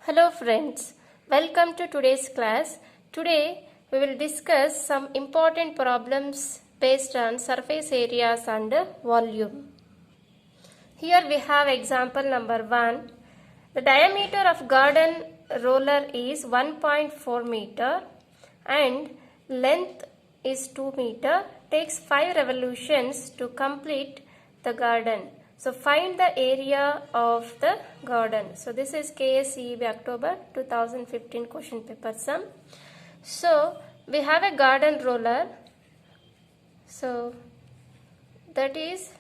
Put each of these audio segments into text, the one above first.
Hello friends, welcome to today's class. Today we will discuss some important problems based on surface areas and volume. Here we have example number 1. The diameter of garden roller is 1.4 meter and length is 2 meter. Takes 5 revolutions to complete the garden. So find the area of the garden. So this is KSEB October 2015 question paper sum. So we have a garden roller. So that is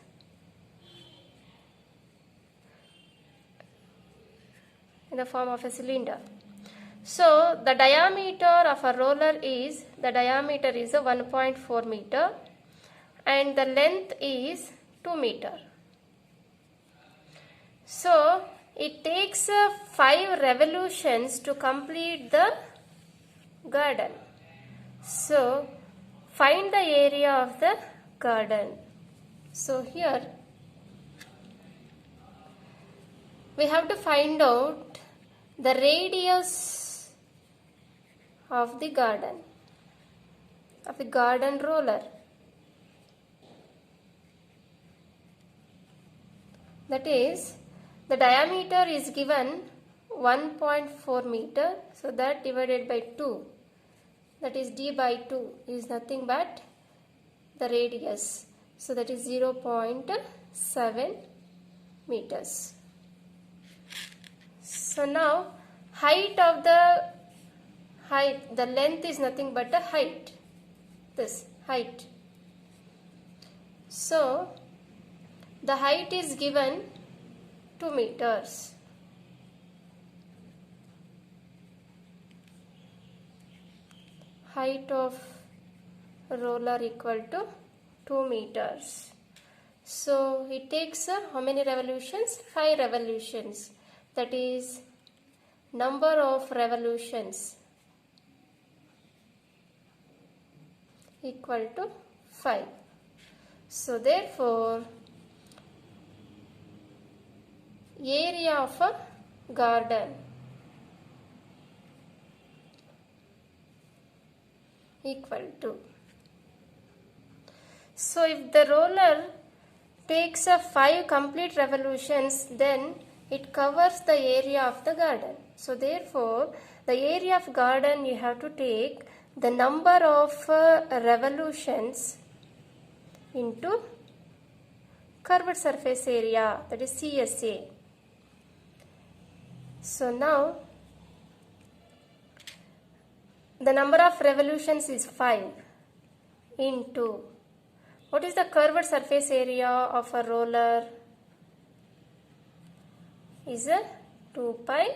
in the form of a cylinder. So the diameter of a roller is, a 1.4 meter and the length is 2 meter. So it takes 5 revolutions to complete the garden. So find the area of the garden. So here we have to find out the radius of the garden, of the garden roller. That is, the diameter is given 1.4 meter, so that divided by 2, that is d by 2 is nothing but the radius. So that is 0.7 meters. So now the length is nothing but the height, this height. So the height is given 2 meters. Height of roller equal to 2 meters. So it takes how many revolutions? 5 revolutions. That is number of revolutions equal to 5. So therefore area of a garden equal to. So if the roller takes 5 complete revolutions, then it covers the area of the garden. So therefore the area of garden, you have to take the number of revolutions into curved surface area, that is CSA. So now the number of revolutions is 5 into, what is the curved surface area of a roller? Is a 2 pi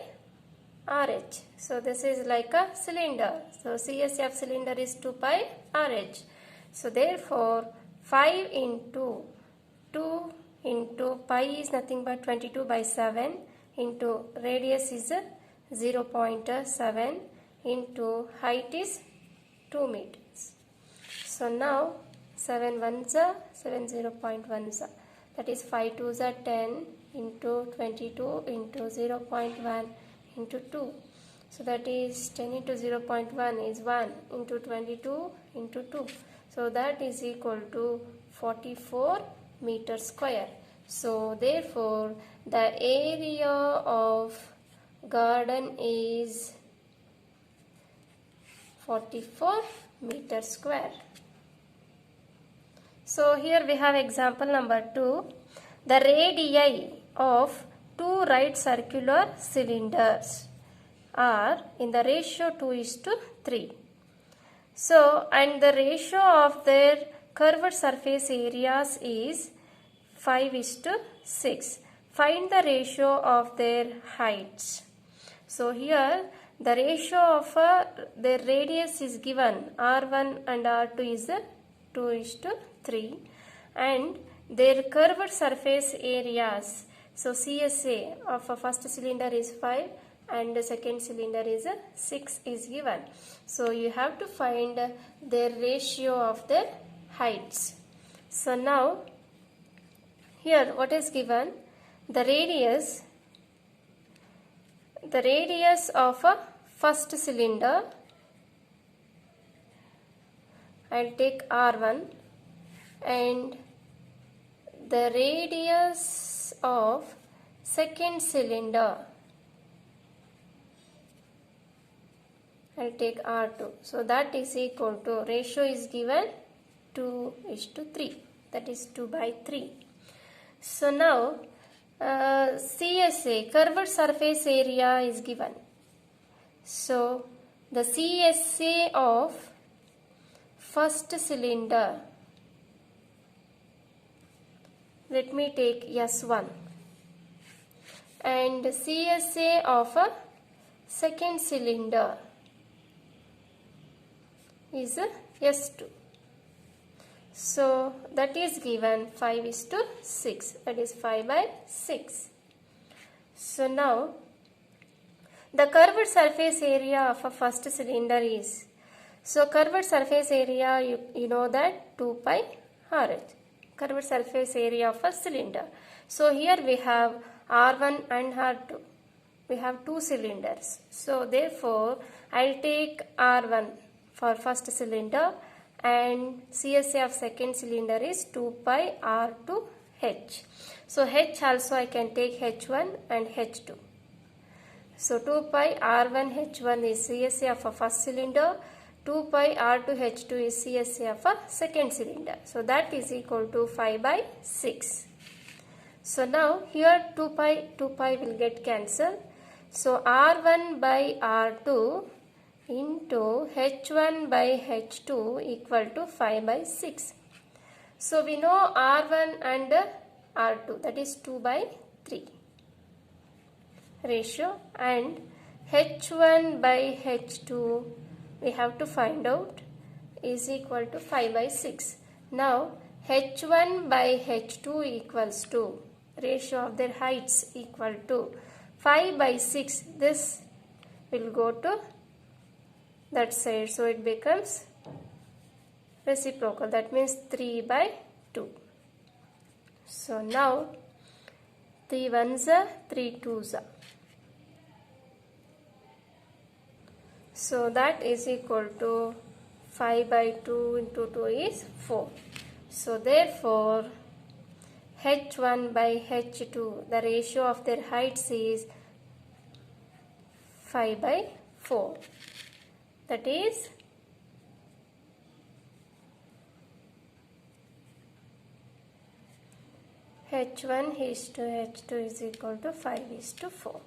RH. So this is like a cylinder. So CSA of cylinder is 2 pi RH. So therefore 5 into 2 into pi is nothing but 22 by 7 into radius is 0.7 into height is 2 meters. So now 7 ones are 7 0.1s, that is 5 2s are 10 into 22 into 0.1 into 2. So that is 10 into 0.1 is 1 into 22 into 2. So that is equal to 44 meter square. So therefore the area of garden is 44 meter square. So here we have example number 2. The radii of 2 right circular cylinders are in the ratio 2:3. So and the ratio of their curved surface areas is 5:6. Find the ratio of their heights. So here the ratio of their radius is given, R1 and R2 is 2:3 and their curved surface areas. So CSA of a first cylinder is 5 and the second cylinder is 6 is given. So you have to find their ratio of their heights. So now here what is given? The radius the radius of a first cylinder, I'll take R1, and the radius of second cylinder, I'll take R2. So that is equal to, ratio is given 2:3, that is 2 by 3. So now CSA, curved surface area, is given. So the CSA of first cylinder, let me take S1, and CSA of a second cylinder is S2. So that is given 5:6, that is 5 by 6. So now the curved surface area of a first cylinder is, so curved surface area, you know that 2 pi RH, curved surface area of a cylinder. So here we have R1 and R2, we have two cylinders. So therefore I'll take R1 for first cylinder, and CSA of second cylinder is 2 pi R2H. So H also I can take H1 and H2. So 2 pi R1 H1 is CSA of a first cylinder, 2 pi R2 H2 is CSA of a second cylinder. So that is equal to 5 by 6. So now here 2 pi will get cancelled. So R1 by R2 into H1 by H2 equal to 5 by 6. So we know R1 and R2, that is 2 by 3 ratio, and H1 by H2 we have to find out is equal to 5 by 6. Now H1 by H2 equals to, ratio of their heights equal to 5 by 6. This will go to that side, so it becomes reciprocal, that means 3 by 2. So now 3 ones are 3 twos are. So that is equal to 5 by 2 into 2 is 4. So therefore H1 by H2, the ratio of their heights is 5 by 4. That is H1 is to H2 is equal to 5:4.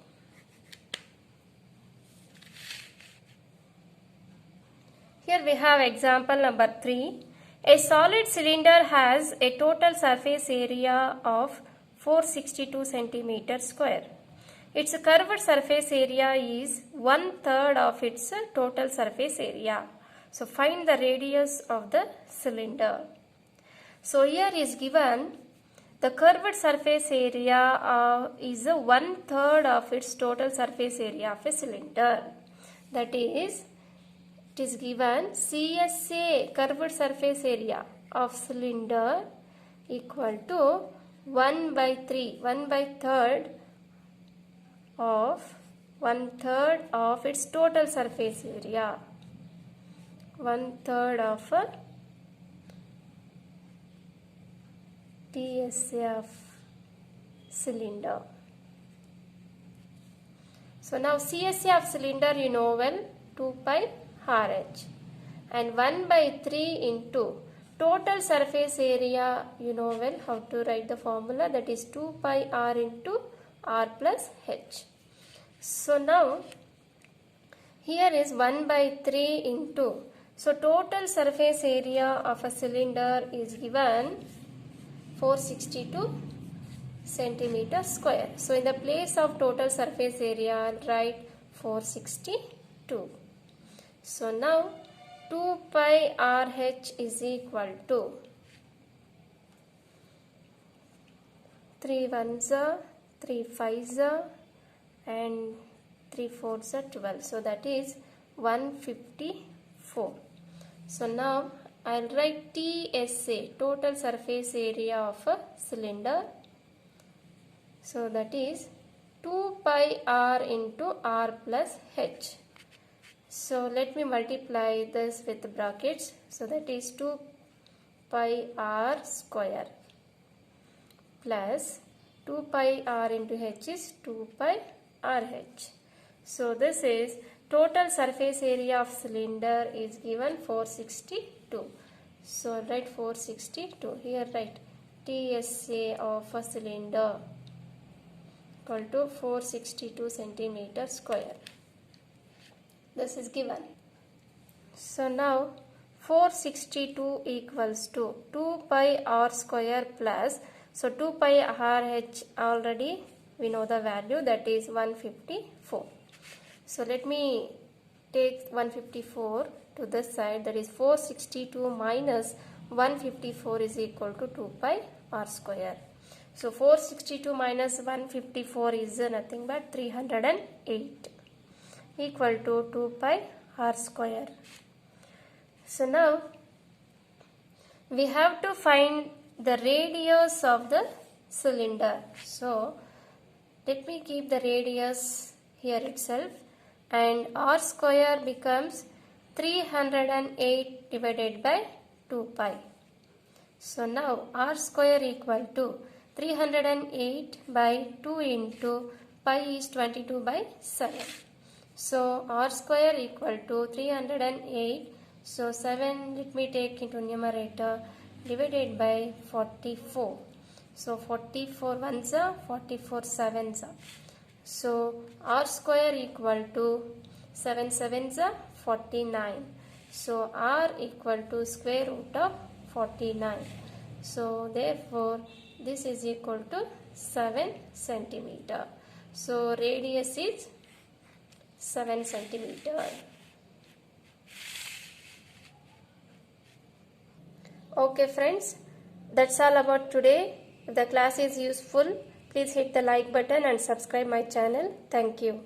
Here we have example number 3. A solid cylinder has a total surface area of 462 centimeters square. Its curved surface area is 1/3 of its total surface area. So find the radius of the cylinder. So here is given the curved surface area is 1/3 of its total surface area of a cylinder. That is, it is given CSA, curved surface area of cylinder, equal to 1 by 3, 1/3 of 1/3 of its total surface area, 1/3 of TSA of cylinder. So now CSA of cylinder you know well, 2 pi RH, and 1 by 3 into total surface area you know well how to write the formula, that is 2 pi R into R plus H. So now here is 1 by 3 into, so total surface area of a cylinder is given 462 centimeters square. So in the place of total surface area I'll write 462. So now 2 pi RH is equal to 3 ones are 3 5s are and 3 4s are 12. So that is 154. So now I'll write TSA, total surface area of a cylinder. So that is 2 pi r into r plus h. So let me multiply this with brackets. So that is 2 pi r square plus 2 pi r into h is 2 pi rh. So this is total surface area of cylinder is given 462. So write 462. Here write TSA of a cylinder equal to 462 centimeter square. This is given. So now 462 equals to 2 pi r square plus, so 2 pi rh already we know the value, that is 154. So let me take 154 to this side, that is 462 minus 154 is equal to 2 pi r square. So 462 minus 154 is nothing but 308 equal to 2 pi r square. So now we have to find the radius of the cylinder. So let me keep the radius here itself, and r square becomes 308 divided by 2 pi. So now r square equal to 308 by 2 into pi is 22 by 7. So r square equal to 308. So 7 let me take into numerator, divided by 44. So 44 ones are 44 sevens are. So r square equal to 7 sevens are 49. So r equal to square root of 49. So therefore this is equal to 7 centimeter. So radius is 7 centimeter. Okay friends, that's all about today. If the class is useful, please hit the like button and subscribe my channel. Thank you.